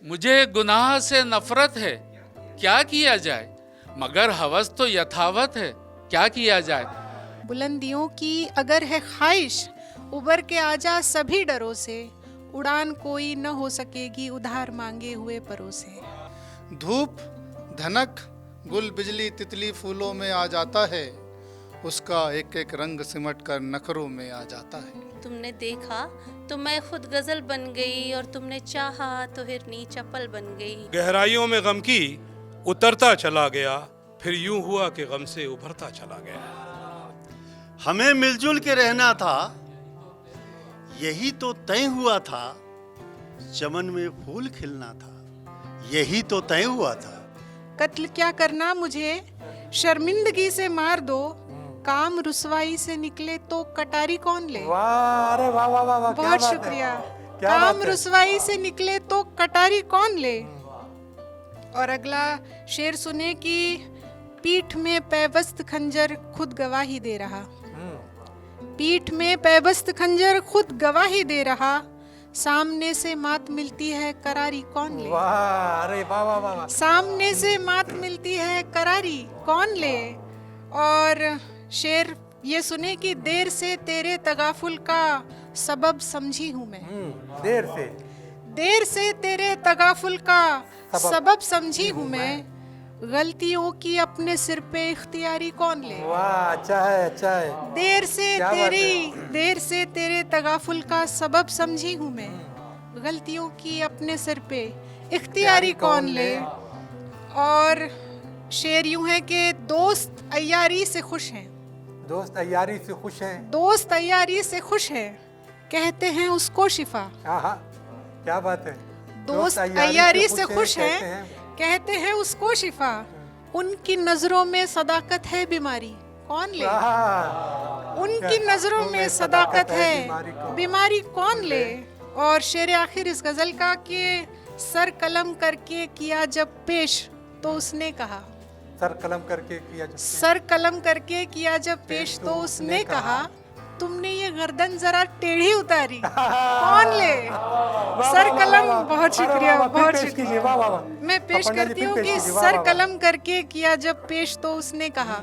मुझे गुनाह से नफरत है, क्या किया जाए? मगर हवस तो यथावत है, क्या किया जाए? बुलंदियों की अगर है ख्वाहिश, उबर के आजा सभी डरों से, उड़ान कोई न हो सकेगी उधार मांगे हुए परों से। धूप धनक गुल बिजली तितली फूलों में आ जाता है, उसका एक एक रंग सिमट कर नखरों में आ जाता है। तुमने देखा तो मैं खुद गजल बन गई, और तुमने चाहा तो हिरनी चप्पल बन गई। गहराइयों में गम की उतरता चला गया, फिर यूं हुआ कि गम से उभरता चला गया। हमें मिलजुल के रहना था, यही तो तय हुआ था। चमन में फूल खिलना था, यही तो तय हुआ था। कत्ल क्या करना मुझे, शर्मिंदगी से मार दो, काम रुसवाई से निकले तो कटारी कौन ले। वाह, अरे वाह वाह वाह वाह, क्या बहुत बात है। शुक्रिया। क्या काम बात है। रुसवाई से निकले तो कटारी कौन ले। और अगला शेर सुने कि पीठ में पैबस्त खंजर खुद गवाही दे रहा। पीठ में पैबस्त खंजर खुद गवाही दे रहा, सामने से मात मिलती है करारी कौन ले। वाह, अरे वाह वाह वाह वाह। सामने से मात मिलती है करारी कौन ले। और शेर ये सुने कि देर से तेरे तगाफुल का सबब समझी हूँ मैं। देर से तेरे तगाफुल का सबब समझी हूँ मैं, गलतियों की अपने सिर पे इख्तियारी कौन ले। वाह, अच्छा है, अच्छा है। देर से तेरे तगाफुल का सबब समझी हूँ मैं, गलतियों की अपने सिर पे इख्तियारी कौन ले। और शेर यूं है कि दोस्त अय्यारी से खुश हैं। दोस्त तैयारी से खुश हैं। दोस्त अय्यारी से खुश है, कहते हैं उसको शिफा। हाँ, क्या बात है। दोस्त अय्यारी से खुश कहते हैं, कहते हैं उसको शिफा, उनकी नजरों में सदाकत है बीमारी कौन ले। वाह, उनकी नजरों में सदाकत है बीमारी कौन ले। और शेर आखिर इस गजल का कि सर कलम करके किया जब पेश तो उसने कहा। सर कलम करके किया जब सर कलम करके किया जब पेश तो उसने कहा, तुमने ये गर्दन जरा टेढ़ी उतारी कौन ले। सर कलम, बहुत शुक्रिया, बहुत शुक्रिया। वाह वाह वाह। मैं पेश पपन्ना जी, करती फिर हूँ पेश कि कीजिए, वाह, सर वाह, वाह। कलम करके किया जब पेश तो उसने कहा।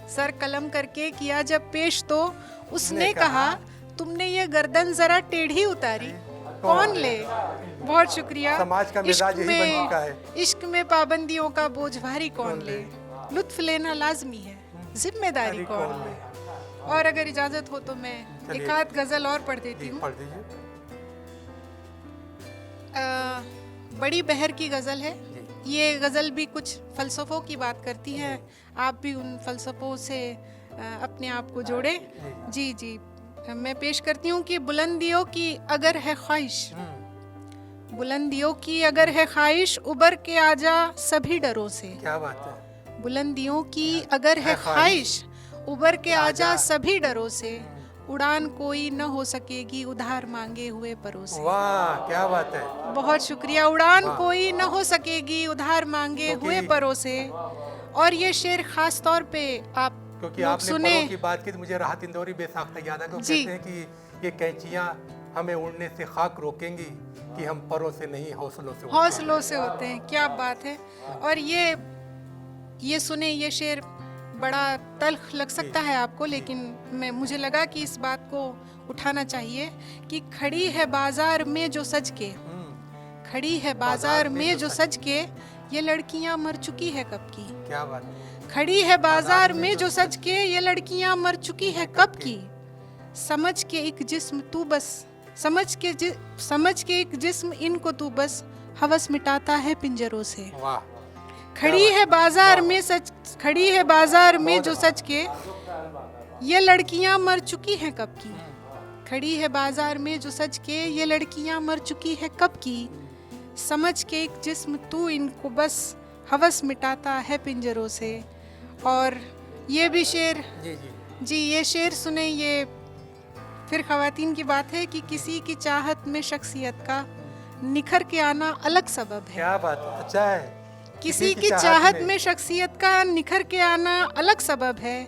सर कलम करके किया जब पेश तो उसने कहा, तुमने ये गर्दन जरा टेढ़ी उतारी कौन ले। बहुत शुक्रिया। समाज का मिजाज यही बन चुका है। इश्क में पाबंदियों का बोझ भारी कौन ले, लुत्फ लेना लाजमी है, जिम्मेदारी कौन ले। और अगर इजाजत हो तो मैं चलिए। एक आध गजल और पढ़ देती जी, हूँ। पढ़ दीजिए। बड़ी बहर की गज़ल है। ये गज़ल भी कुछ फ़लसफ़ों की बात करती है, आप भी उन फ़लसफ़ों से अपने आप को जोड़ें। जी जी, मैं पेश करती हूँ कि बुलंदियों की अगर है ख्वाहिश, बुलंदियों की अगर है ख्वाहिश, उबर के आजा सभी डरों से। क्या बात है। बुलंदियों की अगर है ख्वाहिश, उबर के आजा सभी डरों से, उड़ान कोई न हो सकेगी उधार मांगे हुए परों से। वाह, क्या बात है। बहुत शुक्रिया। उड़ान कोई न हो सकेगी उधार मांगे हुए परों से। और ये शेर खास तौर पे आप क्योंकि लोग आपने सुने। परों की बात की तो मुझे राहत इंदौरी बेसाख्ता याद है। तो जी। कहते हैं कि ये कैंचियां हमें उड़ने से खाक रोकेंगी, कि हम परों से नहीं हौसलों से उड़ते हैं। हौसलों से होते हैं, क्या बात है। और ये सुने, ये शेर बड़ा तल्ख लग सकता है आपको, लेकिन मुझे लगा कि इस बात को उठाना चाहिए कि खड़ी है बाजार में जो सज के, खड़ी है बाजार में जो सज के, ये लड़कियां मर चुकी है कब की। क्या बात है। खड़ी है बाजार में जो सज के, ये लड़कियां मर चुकी है कब की। समझ के एक जिस्म तू बस, समझ के एक जिस्म इनको तू बस, हवस मिटाता है पिंजरों से। वाह, खड़ी है बाजार में जो सच के, ये लड़कियां मर चुकी हैं कब की। खड़ी है बाजार में जो सच के, ये लड़कियां मर चुकी है कब की। समझ के एक जिस्म तू इनको बस, हवस मिटाता है पिंजरों से। और ये भी शेर, जी जी। जी ये शेर सुने। ये फिर ख़वातीन की बात है कि किसी की चाहत में शख्सियत का निखर के आना अलग सबब है। क्या बात है, अच्छा है। किसी की चाहत में शख्सियत का निखर के आना अलग सबब है,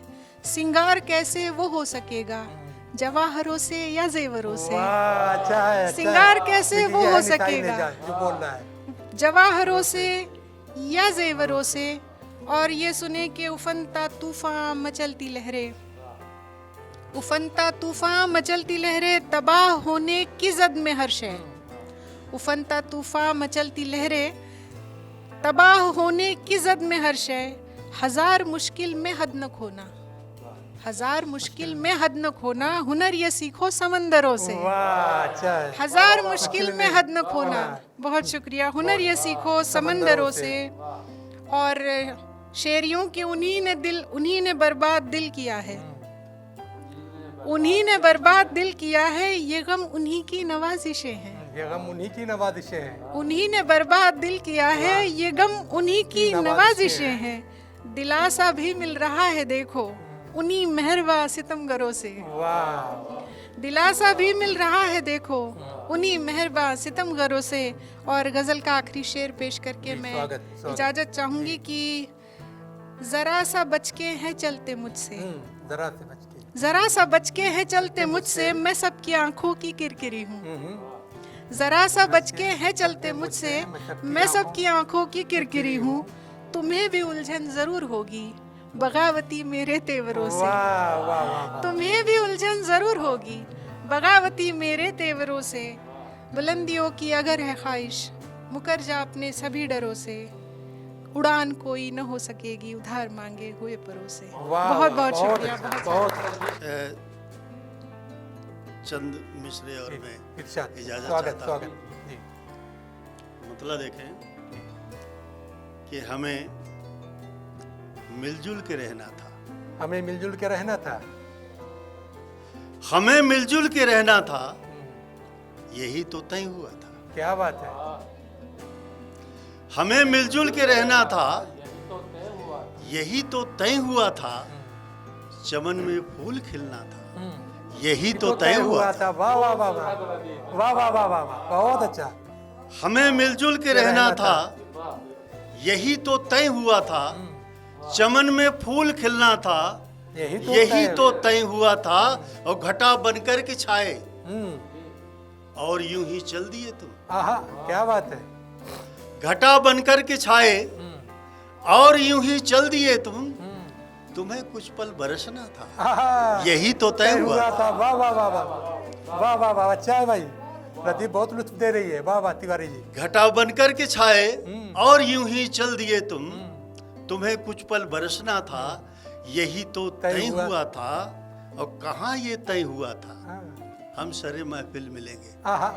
सिंगार कैसे वो हो सकेगा जवाहरों से या जेवरों से। वाह, अच्छा है, अच्छा सिंगार है। कैसे देखिए, वो ये हो है निताई सकेगा? ने जो बोल रहा है। जवाहरों से या जेवरों से। और ये सुने कि उफनता तूफान मचलती लहरें, उफनता तूफान मचलती लहरें, तबाह होने की जद में हर्ष है। उफनता तूफान मचलती लहरें, तबाह होने की जद में हर्ष है। हजार मुश्किल में हद न खोना, हजार मुश्किल में हद न खोना, हुनर ये सीखो समंदरों से। वाह, अच्छा है। हजार मुश्किल में हद न खोना। बहुत शुक्रिया। हुनर ये सीखो समंदरों से। और शेरियों के उन्हीं ने बर्बाद दिल किया है, उन्हीं ने बर्बाद दिल किया है, ये गम उन्हीं की नवाजिशें हैं। ये गम उन्हीं की नवाजिशें हैं। उन्हीं ने बर्बाद दिल किया है, ये गम उन्हीं की नवाजिशें हैं। दिलासा भी मिल रहा है देखो उन्हीं मेहरबा सितमगरों से। वाह, दिलासा भी मिल रहा है देखो उन्हीं मेहरबा सितमगरों से। और गजल का आखिरी शेर पेश करके मैं स्वागत। इजाजत चाहूंगी कि जरा सा बचके हैं चलते मुझसे, जरा से बच के। जरा सा बचके हैं चलते मुझसे, मैं सबकी आंखों की किरकिरी हूँ। जरा सा बचके हैं चलते मुझसे, मैं सबकी आंखों की किरकिरी हूँ। तुम्हें भी उलझन जरूर होगी बगावती मेरे तेवरों से। वाह, वाह, वाह। तुम्हें भी उलझन जरूर होगी बगावती मेरे तेवरों से। बुलंदियों की अगर है ख्वाहिश मुकर जा अपने सभी डरों से। उड़ान कोई न हो सकेगी उधार मांगे हुए परों से। वाह, बहुत बहुत बहुत शुक्रिया। अच्छा, बहुत बहुत चंद मिसरे और मैं इरशाद। इजाजत स्वागत, चाहता हूँ। स्वागत जी। मतलब देखें कि हमें मिलजुल के रहना था, हमें मिलजुल के रहना था। हमें मिलजुल के रहना था, यही तो तय हुआ था। क्या बात है। हमें मिलजुल के रहना था, यही तो तय हुआ था। चमन में फूल खिलना था, यही तो तय हुआ था। वाह, वाह, वाह, वाह, वाह, वाह, वाह, वाह, वाह, बहुत अच्छा। हमें मिलजुल के रहना था, यही तो तय हुआ था। चमन में फूल खिलना था, यही तो तय हुआ था। और घटा बनकर के छाए और यूं ही चल दिए तुम। आहा, क्या बात है। घटा बनकर के छाए और यूं ही चल दिए तुम। तुम्हें कुछ पल बरसना था, आहा, यही तो तय हुआ था। वाह, वाह, वाह, वाह, वाह, वाह, वाह, अच्छा है भाई। प्रदीप बहुत लुत्फ दे रही है। वाह, वाह, तिवारी जी। घटा बनकर के छाए और यूं ही चल दिए तुम। तुम्हें कुछ पल बरसना था, यही तो तय हुआ था। और कहाँ ये तय हुआ था, हम सरे महफिल मिलेंगे। आहा,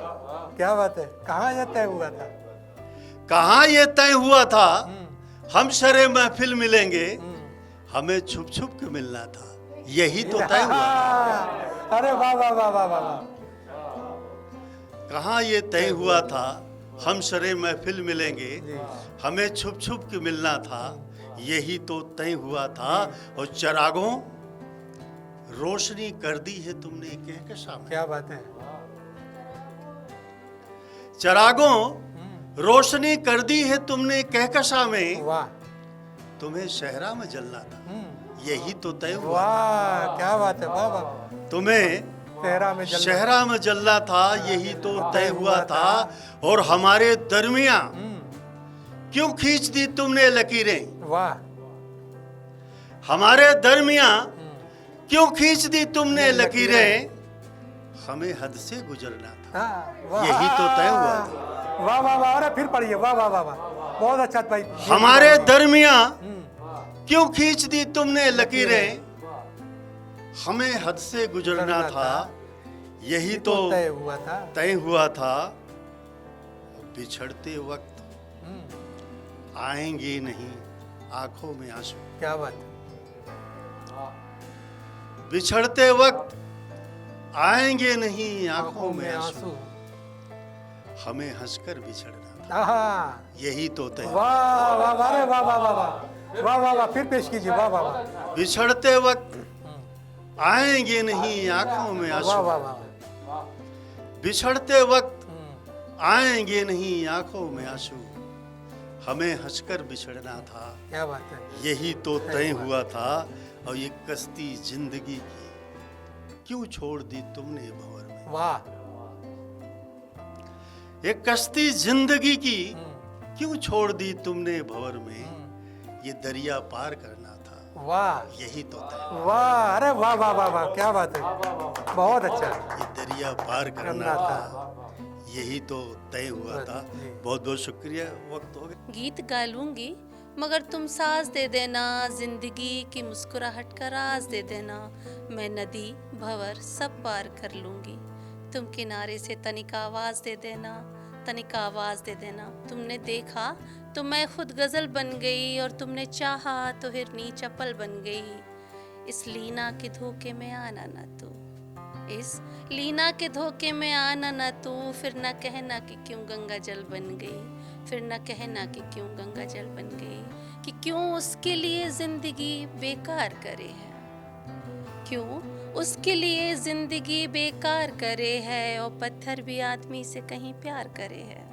क्या बात है। कहाँ यह तय हुआ था। कहाँ ये तय हुआ था, हम सरे महफिल मिलेंगे। हमें छुप छुप के मिलना था, यही तो तय हुआ था। अरे वाह, वाह, वाह, वाह, वाह, वाह। कहाँ ये तय हुआ था, हम सरे महफिल मिलेंगे। हमें छुप छुप के मिलना था, यही तो तय हुआ था। और चरागों रोशनी कर दी है तुमने कहकशा में। क्या बात है। चरागों रोशनी कर दी है तुमने कहकशा में। वाह, तुम्हें शहरा में जलना था, यही तो तय हुआ। वाह, क्या बात है। वाह, वाह। तुम्हें शहरा में जलना। शहरा में जलना था, यही तो तय हुआ था। और हमारे दरमिया क्यों खींच दी तुमने लकीरें। वाह, हमारे दरमिया क्यों खींच दी तुमने लकीरें। हमें हद से गुजरना था, वाह, यही तो तय हुआ था। वाह, वाह, वाह। अरे फिर पढ़िए। वाह, वाह, वाह, वाह, बहुत अच्छा भाई। हमारे दरमिया क्यों खींच दी तुमने लकीरें। हमें हद से गुजरना था, यही तो तय हुआ था। तय हुआ था। बिछड़ते वक्त आएंगे नहीं आंखों में आंसू। क्या बात है। बिछड़ते वक्त आएंगे नहीं आंखों में आंसू। हमें हंसकर बिछड़ना था, आहा, यही तो तय। वाह, वाह, वाह, अरे वाह, वाह, वाह, वाह, वाह, वाह, वाह, फिर पेश कीजिए। वाह, वाह, वाह, बिछड़ते वक्त आएंगे नहीं आंखों में वाह, आंसू। वाह, वाह। बिछड़ते वक्त आएंगे नहीं आंखों में आंसू। हमें हंसकर बिछड़ना था, क्या बात है। यही तो तय हुआ था। और ये कश्ती जिंदगी की क्यों छोड़ दी तुमने भंवर में। वाह। एक कश्ती जिंदगी की क्यों छोड़ दी तुमने भंवर में, ये दरिया पार करना था वाह यही तो तय, वाह, अरे वाह वाह वाह वाह, क्या बात है, बहुत अच्छा। ये दरिया पार करना था यही तो तय हुआ था। बहुत बहुत शुक्रिया, वक्त हो गया। गीत गा लूंगी मगर तुम साज दे देना, जिंदगी की मुस्कुराहट का राज दे देना। मैं नदी भंवर सब पार कर लूंगी, तुम किनारे से तनिक आवाज दे देना, तनिक आवाज दे देना। तुमने देखा तो मैं खुद गजल बन गई, और तुमने चाहा तो हिरनी चपल बन गई। इस लीना के धोखे में आना ना तू, इस लीना के धोखे में आना ना तू, फिर न कहना कि क्यों गंगा जल बन गई, फिर न कहना कि क्यों गंगा जल बन गई, कि क्यों उसके लिए जिंदगी बेकार करे है, क्यों उसके लिए जिंदगी बेकार करे है। और पत्थर भी आदमी से कहीं प्यार करे है,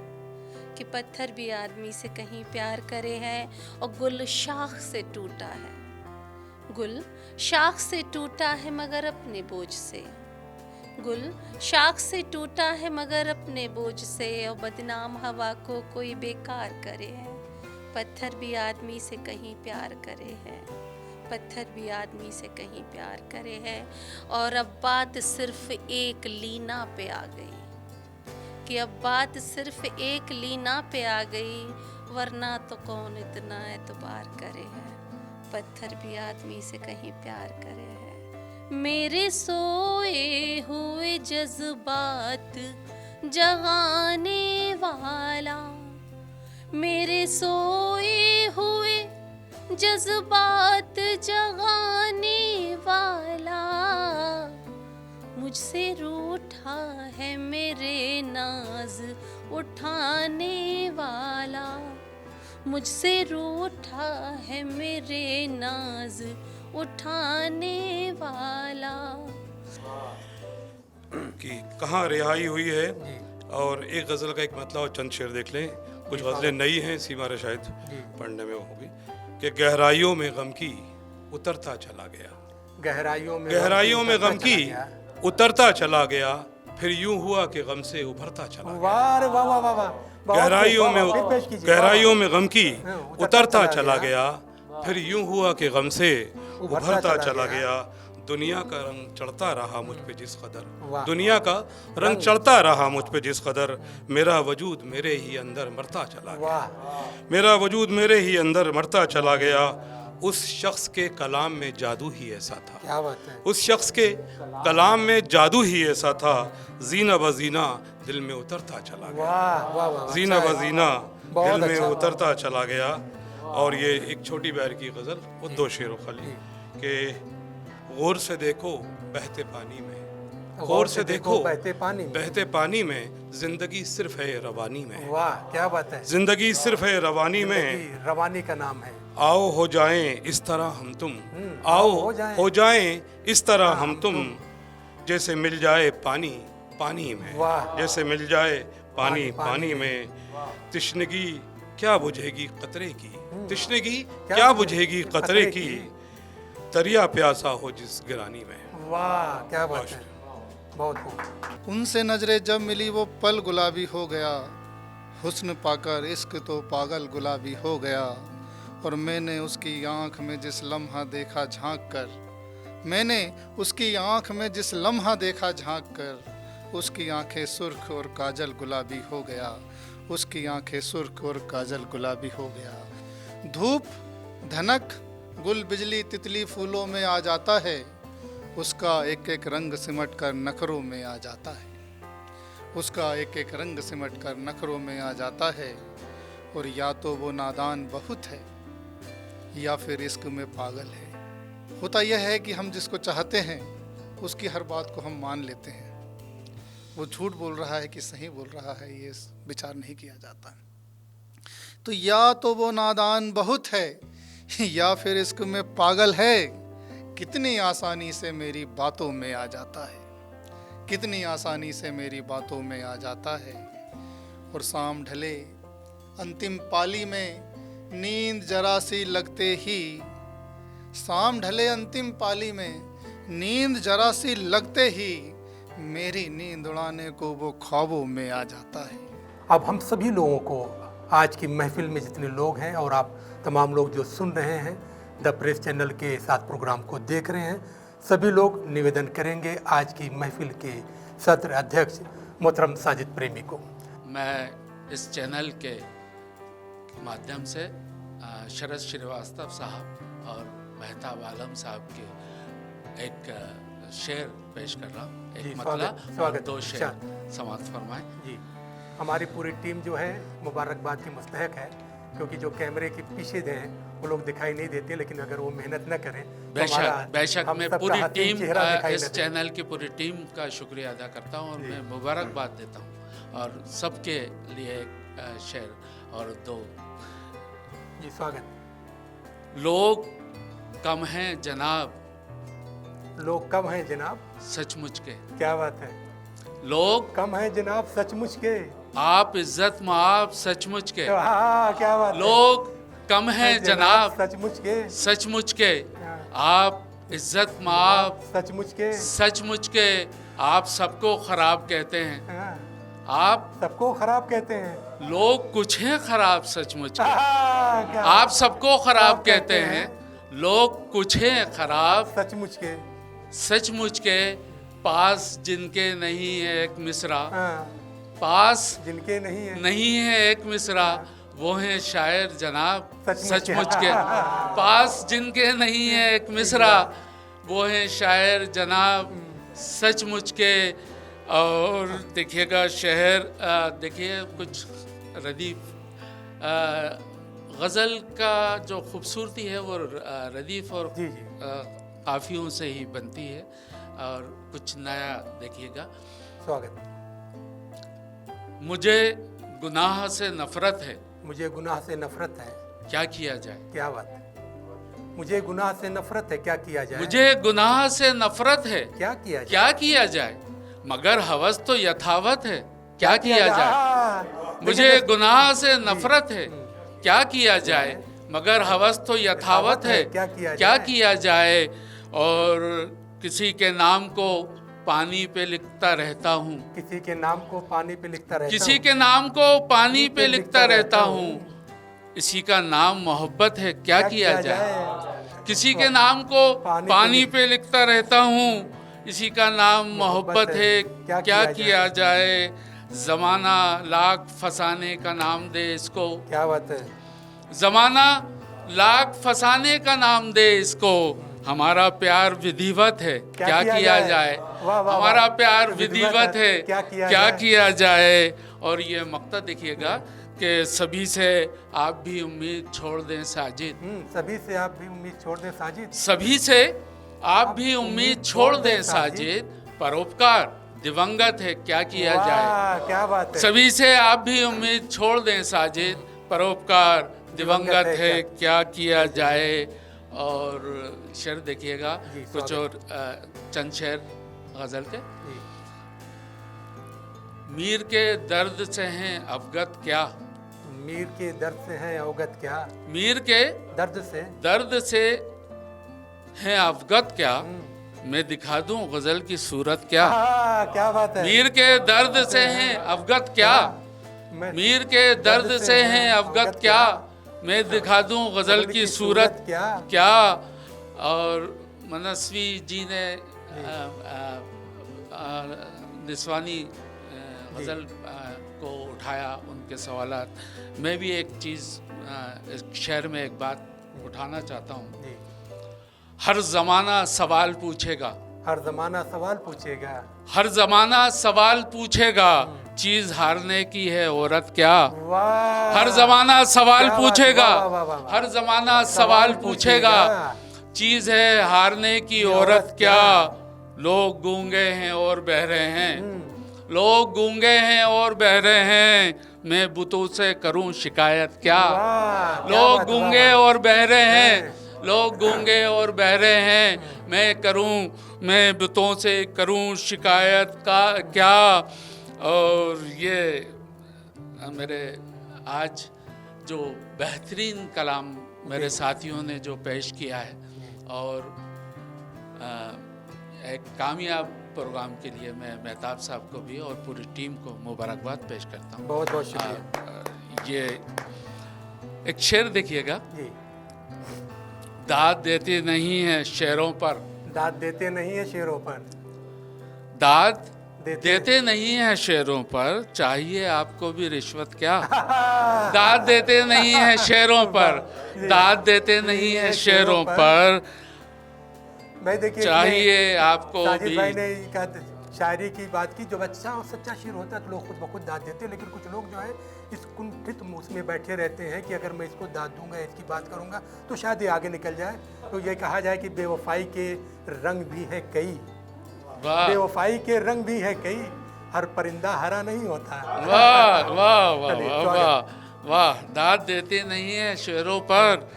कि पत्थर भी आदमी से कहीं प्यार करे है। और गुल शाख से टूटा है, गुल शाख से टूटा है मगर अपने बोझ से, गुल शाख से टूटा है मगर अपने बोझ से। और बदनाम हवा को कोई बेकार करे है, पत्थर भी आदमी से कहीं प्यार करे है, पत्थर भी आदमी से कहीं प्यार करे है। और अब बात सिर्फ एक लीना पे आ गई, कि अब बात सिर्फ एक लीना पे आ गई, वरना तो कौन इतना एतबार करे है, पत्थर भी आदमी से कहीं प्यार करे है। मेरे सोए हुए जज्बात जगाने वाला, मेरे सोए हुए जज्बात जगाने वाला, मुझसे रूठा है मेरे नाज उठाने वाला, मुझसे रूठा है मेरे नाज उठाने वाला। कि कहाँ रिहाई हुई है। और एक गज़ल का एक मतलब और चंद शेर देख लें। कुछ गज़लें नई हैं, सीमा रे शायद पढ़ने में होगी। कि गहराइयों में गम की उतरता चला गया, गहराइयों में गम की उतरता चला गया, फिर यूं हुआ कि गम से उभरता चला गया। वाह रे वाह वाह वाह वाह, गहराइयों में गम की उतरता चला गया, फिर यूं हुआ कि गम से उभरता चला गया। दुनिया का रंग चढ़ता रहा मुझ पे जिस कदर, दुनिया का रंग चढ़ता रहा मुझ पे जिस कदर, मेरा वजूद मेरे ही अंदर मरता चला गया, मेरा वजूद मेरे ही अंदर मरता चला गया। उस शख्स के कलाम में जादू ही ऐसा था, क्या बात है, उस शख्स के कलाम में जादू ही ऐसा था, जीना ब जीना दिल में उतरता चला गया, वाह वाह वाह, जीना ब जीना दिल में अच्छा। उतरता चला गया। और ये एक छोटी बैर की गज़ल, वो दो शेरों खाली कि गौर से देखो बहते पानी में, गौर से देखो बहते पानी में, जिंदगी सिर्फ है रवानी में। वाह क्या बात है, जिंदगी सिर्फ है रवानी में, रवानी का नाम है। आओ हो जाएं इस तरह हम तुम, आओ हो जाएं इस तरह हम तुम, जैसे मिल जाए पानी पानी में, जैसे मिल जाए पानी पानी में। तिश्नगी क्या बुझेगी कतरे की, तिश्नगी क्या बुझेगी कतरे की, दरिया प्यासा हो जिस गिरानी में। वाह क्या बात है, बहुत खूब। उनसे नजरें जब मिली वो पल गुलाबी हो गया, हुस्न पाकर इश्क तो पागल गुलाबी हो गया। और मैंने उसकी आंख में जिस लम्हा देखा झांक कर, मैंने उसकी आंख में जिस लम्हा देखा झांक कर, उसकी आंखें सुर्ख और काजल गुलाबी हो गया, उसकी आंखें सुर्ख और काजल गुलाबी हो गया। धूप धनक गुल बिजली तितली फूलों में आ जाता है, उसका एक एक रंग सिमट कर नखरों में आ जाता है, उसका एक एक रंग सिमट कर नखरों में आ जाता है। और या तो वो नादान बहुत है या फिर इश्क में पागल है। होता यह है कि हम जिसको चाहते हैं उसकी हर बात को हम मान लेते हैं, वो झूठ बोल रहा है कि सही बोल रहा है ये विचार नहीं किया जाता। तो या तो वो नादान बहुत है या फिर इश्क में पागल है। कितनी आसानी से मेरी बातों में आ जाता है, कितनी आसानी से मेरी बातों में आ जाता है। और शाम ढले अंतिम पाली में नींद जरा सी लगते ही, शाम ढले अंतिम पाली में नींद जरा सी लगते ही मेरी नींद उड़ाने को वो ख्वाबों में आ जाता है। अब हम सभी लोगों को आज की महफिल में जितने लोग हैं और आप तमाम लोग जो सुन रहे हैं, द प्रेस चैनल के साथ प्रोग्राम को देख रहे हैं, सभी लोग निवेदन करेंगे आज की महफिल के सत्र अध्यक्ष मोहतरम साजिद प्रेमी को। मैं इस चैनल के माध्यम से शरद श्रीवास्तव साहब और मेहताब आलम साहब के एक शेर पेश कर रहा हूँ, जी, एक मतला और स्वागत। 2 शेर समाप्त फरमाएं। जी, हमारी पूरी टीम जो है मुबारकबाद की मुस्तहक है, क्योंकि जो कैमरे के पीछे हैं वो लोग दिखाई नहीं देते, लेकिन अगर वो मेहनत न करें तो हमारा- बेशक हम मैं सबका पूरी हसीन टीम चेहरा दिखाई इस न दे। चैनल की पूरी टीम का शुक्रिया अदा करता हूँ और मैं मुबारकबाद देता हूँ और सबके लिए एक शेर और 2। जी, स्वागत। लोग कम हैं जनाब, लोग कम हैं जनाब, सचमुच के। क्या बात है। लोग कम हैं जनाब सचमुच के। आप इज्जत माप सचमुच के। हाँ, क्या बात है। लोग कम हैं जनाब, सचमुच के। सचमुच के। आप इज्जत माप सचमुच के। सचमुच के। आप सबको खराब कहते हैं, हाँ, आप सबको खराब कहते हैं। लोग कुछ हैं खराब सचमुच के। हाँ, क्या आप सबको खराब कहते हैं, लोग कुछ हैं खराब सचमुच के। सचमुच के। पास जिनके नहीं है एक मिसरा, हाँ, पास जिनके नहीं है। नहीं है एक मिसरा, वो हैं शायर जनाब सचमुच के। सचमुच के। पास जिनके नहीं है एक मिसरा, वो हैं शायर जनाब सचमुच के। और देखिएगा शहर, देखिए कुछ रदीफ गज़ल का जो खूबसूरती है वो रदीफ और जी, जी। काफियों से ही बनती है। और कुछ नया देखिएगा। स्वागत। मुझे गुनाह से नफरत है, मुझे गुनाह से नफरत है, क्या किया जाए। क्या बात है। मुझे गुनाह से नफरत है, क्या किया जाए। मुझे गुनाह से नफरत है, क्या किया जाए। क्या किया जाए। मगर हवस तो यथावत है, क्या किया जाए। हाँ, मुझे गुनाह से नफरत है, क्या किया जाए। मगर हवस तो यथावत है, क्या किया क्या जाए। किया जाए। और किसी के नाम को पानी पे लिखता रहता हूँ, किसी के नाम को पानी पे लिखता रहता किसी हूँ। के नाम को पानी पे लिखता रहता हूँ। इसी का नाम मोहब्बत है, क्या किया जाए। किसी के नाम को पानी पे लिखता रहता हूँ, इसी का नाम मोहब्बत है, क्या किया जाए। जमाना लाख फसाने का नाम दे इसको, क्या बात है। जमाना लाख फसाने का नाम दे इसको। हमारा प्यार विधिवत है, क्या किया जाए। वाह, वाह, हमारा वाह। प्यार विधिवत है, क्या किया जाए। और ये मक्ता देखिएगा कि सभी से आप भी उम्मीद छोड़ दें साजिद, सभी से आप भी उम्मीद छोड़ दें साजिद। सभी से आप भी उम्मीद छोड़ दें साजिद। परोपकार दिवंगत है, क्या किया जाए। वाह, क्या बात है। सभी से आप भी उम्मीद छोड़ दें साजिद। परोपकार दिवंगत है, क्या किया जाए। और शेर देखिएगा जी, कुछ और चंद शेर गजल के। जी। मीर के दर्द से हैं अवगत क्या, मीर के दर्द से हैं अवगत क्या। मीर के दर्द से हैं अवगत क्या। मैं दिखा दूं गजल की सूरत क्या। क्या बात है। मीर के दर्द से हैं अवगत क्या, मीर के दर्द से हैं अवगत क्या। मैं दिखा दूं गजल की सूरत क्या। और मनस्वी जी ने निस्वानी गज़ल को उठाया, उनके सवालात। मैं भी एक चीज़ इस शेर में एक बात उठाना चाहता हूँ। हर ज़माना सवाल पूछेगा, हर ज़माना सवाल पूछेगा, हर ज़माना सवाल पूछेगा। चीज़ हारने की है औरत क्या। हर ज़माना सवाल पूछेगा, हर ज़माना सवाल पूछेगा। चीज़ है हारने की औरत क्या। लोग गूंगे हैं और बहरे हैं, लोग गूंगे हैं और बहरे हैं। मैं बुतों से करूं शिकायत क्या। लोग गूंगे और बहरे हैं, लोग गूंगे और बहरे हैं। मैं बुतों से करूं शिकायत का क्या। और ये मेरे आज जो बेहतरीन कलाम मेरे साथियों ने जो पेश किया है, और एक कामयाब प्रोग्राम के लिए मैं मेहताब साहब को भी और पूरी टीम को मुबारकबाद पेश करता हूँ। बहुत बहुत शुक्रिया ये एक शेर देखिएगा, जी। दाद देते नहीं है शेरों पर, दाद देते नहीं है शेरों पर, दाद देते नहीं है शेरों पर, चाहिए आपको भी रिश्वत क्या। दाद देते नहीं है शेरों पर, दाद देते नहीं है शेरों पर, मैं देखिए चाहिए आपको साजिद भी। भाई ने कहा शायरी की बात की, जब अच्छा और सच्चा शेर होता है तो लोग खुद ब खुद दाद देते हैं, लेकिन कुछ लोग जो है इस कुंठित उसमें बैठे रहते हैं कि अगर मैं इसको दाद दूंगा, इसकी बात करूंगा तो शायद ये आगे निकल जाए। तो ये कहा जाए कि बेवफाई के रंग भी है कई, वाह बेवफाई के रंग भी है कई, हर परिंदा हरा नहीं होता। वाह वाह वाह चलिए, वाह वाह वाह, दाद देते नहीं है शेरों पर,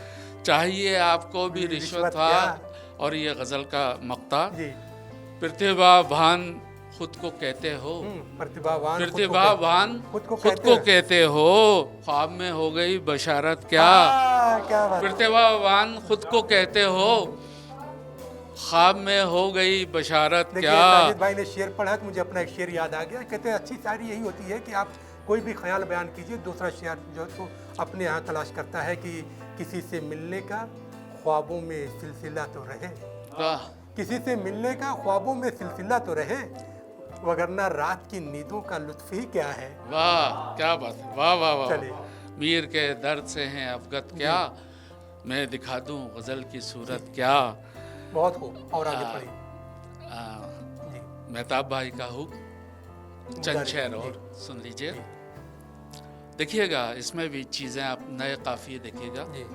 चाहिए आपको भी रिश्वत क्या? और ये गजल का मक्ता, जी। प्रतिभावान खुद को कहते हो, प्रतिभावान खुद को प्रतिभावान खुद को खुद कहते को हैं। कहते हो, ख्वाब में हो गई बशारत क्या। क्या बात है। प्रतिभावान खुद को कहते हो, ख्वाब में हो गई बशारत देखिए क्या। साजिद भाई ने शेर पढ़ा तो मुझे अपना एक शेर याद आ गया। कहते हैं अच्छी शायरी यही होती है कि आप कोई भी ख्याल बयान कीजिए, दूसरा शेर जो तो अपने यहाँ तलाश करता है कि किसी से मिलने का ख्वाबों में सिलसिला तो रहे, वाह किसी से मिलने का ख्वाबों में सिलसिला तो रहे, वगरना रात की नींदों का लुत्फ ही क्या है। वाह क्या बात है, वाह वाह वाह। चलिए। मीर के दर्द से हैं अवगत क्या, मैं दिखा दूं गजल की सूरत क्या। बहुत खूब, और आगे हाँ। पढ़िए। आ, जी। मेहताब भाई का हुक्म, चंद जारी, शेर जी। और सुन लीजिए। देखिएगा इसमें भी चीज़ें आप नए काफिए देखिएगा। जी।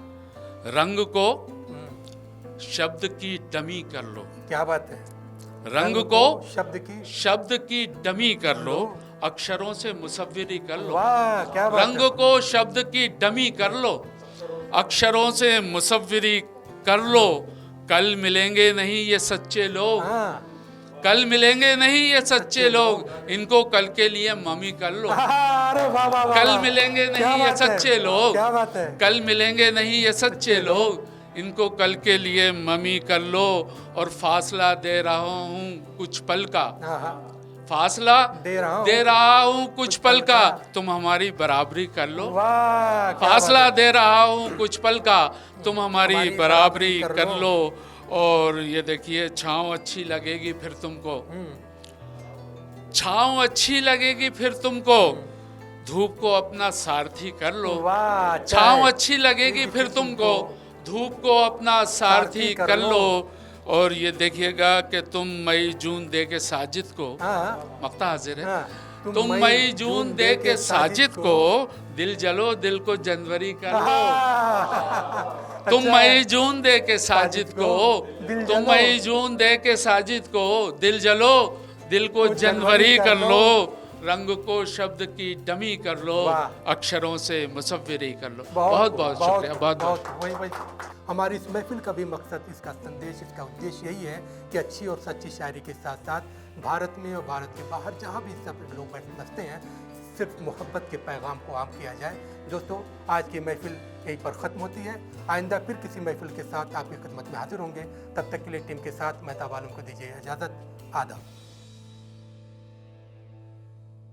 रंग को शब्द की डमी कर लो, क्या बात है। रंग को शब्द की डमी कर लो, अक्षरों से मुसव्विरी कर लो। वाह क्या बात रंग को शब्द की डमी कर लो, अक्षरों से मुसव्विरी कर लो। कल मिलेंगे नहीं ये सच्चे लोग, हाँ। कल मिलेंगे नहीं ये सच्चे लोग, इनको कल के लिए मम्मी कर लो। अरे वाह वाह वाह, कल वाह। मिलेंगे क्या नहीं ये बात है, सच्चे लोग, क्या बात है। कल मिलेंगे नहीं ये सच्चे लोग, इनको कल के लिए मम्मी कर लो। और फासला दे रहा हूँ कुछ पल का, हाँ, हाँ। फासला दे रहा हूँ कुछ पल का, तुम हमारी बराबरी कर लो। वाह क्या फासला बात है। दे रहा हूँ कुछ पल का, तुम हमारी बराबरी कर लो। और ये देखिए, छाँव अच्छी लगेगी फिर तुमको, छाँव अच्छी लगेगी फिर तुमको, धूप को अपना सारथी कर लो। वाह छाँव अच्छी लगेगी फिर तुमको, धूप को अपना सारथी कर लो। और ये देखिएगा कि तुम मई जून दे के साजिद को, हाँ, मक्ता हाजिर है, हाँ। तुम मई जून दे के साजिद को, दिल जलो दिल को जनवरी कर लो। तुम मई जून दे के साजिद को, तुम मई जून दे के साजिद को, दिल जलो दिल को जनवरी कर लो। रंग को शब्द की डमी कर लो, अक्षरों से मुसव्विरी कर लो। बहुत बहुत शुक्रिया, बहुत बहुत। वही हमारी इस महफिल का भी मकसद, इसका संदेश, इसका उद्देश्य यही है कि अच्छी और सच्ची शायरी के साथ साथ भारत में और भारत के बाहर जहाँ भी सब लोग बसते हैं, सिर्फ मोहब्बत के पैगाम को आम किया जाए। दोस्तों, आज की महफिल यहीं पर ख़त्म होती है। आइंदा फिर किसी महफिल के साथ आपकी खिदमत में हाजिर होंगे। तब तक के लिए टीम के साथ मेहताब आलम को दीजिए इजाज़त। आदाब।